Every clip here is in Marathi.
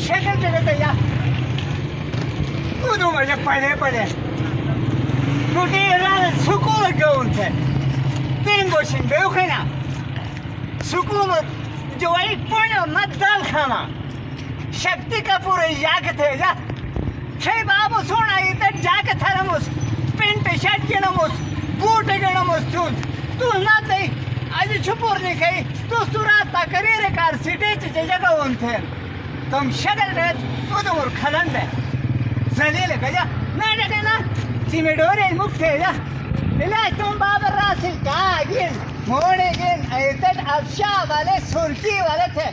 शक्ल जगत या तू माझ्या पडे पडे कुठे सुकून घेऊन थे तीन गोष्टी बेव खाना सुकून जो एक पण मतदान खाना शक्ति कपूर जाके थे जा छे बाबू सोना इधर जाके थरमुस पेंट शर्ट गिनमुस बूट गिनमुस तू ना ते आज छुपूर नहीं कही तू रात करियर कार सिटी चे जगह होन थे तुम शगल रे तू तो खलन दे जलील कजा ना डे ना चिमेडोरे मुक्ते जा इला तुम बाबर रासिल का गिन मोड़े गिन इधर अफशा वाले सुर्खी वाले थे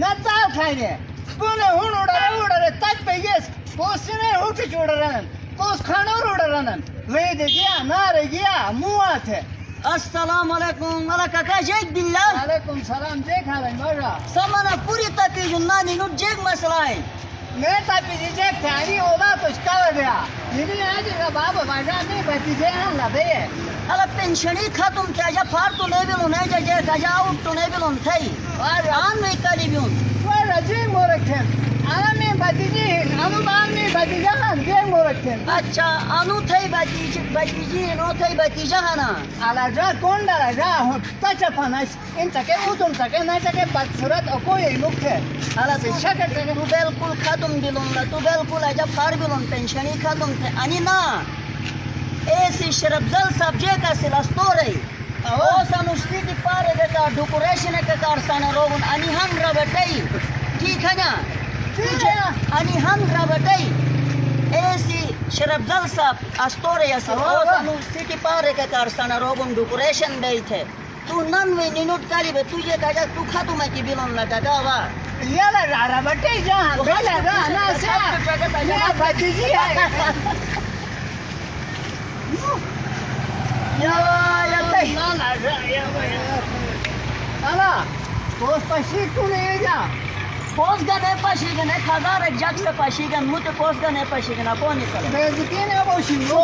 ना ताव खाने पुणे उड़े तक पे गेस पोसने उठ जोड़रन पोस खानोर उड़रन वेद गया नार गया मुआ थे अस्सलाम वालेकुम मला काका जेक बिल्ला वालेकुम सलाम देखा रे मजा समाना पूरी तकी जुन्ना निनु जेक मसला है मैं तापी जी जेक थे आई ओला तो स्काव गया निनी आज का बाबा बाजा नहीं बची जे हम लबे अला पेंशनी खत्म क्या जा फार तो नहीं बिलो नहीं जा जे का जा आउट तो नहीं बिलो थई और आन में कली बियो वो रजी मोरखन आना में बची अनु बान में बची जहां जे मोरखन अच्छा अनु थई बाजी नो थई बाजी जहाना आला जा कोण डाला जा हो तचा फनास इन तके उतुम तके ना तके बदसूरत कोई मुख्य अला से शकत तू बिल्कुल खत्म बिलो ना तू बिल्कुल आजा फार बिलो पेंशनी खत्म थे आणि ना ऐसी शरबजल सब्जेक्ट का सिलास्टोरे ओ सनुष्टी की पारे का डेकोरेशन का कारखाना रोगन आणि हम रबटई ठीक है ना तुझे आणि हम रबटई ऐसी शरबजल सब अस्टोरे ऐसे ओ सनुष्टी की पारे का कारखाना रोगन डेकोरेशन दे थे तू नन में निनुट काली बे तुझे काजा तू खातू में की बिलोन ना काका वा याला रारा बटे जा बेला जा ना से या बची जी या तई ना ना या आला पोस पशी तू नहीं जा पोस गने पशीगने खदार जग से पशीगन मुते पोस गने पशीगना कोनी कर बेजती ने बोशी गो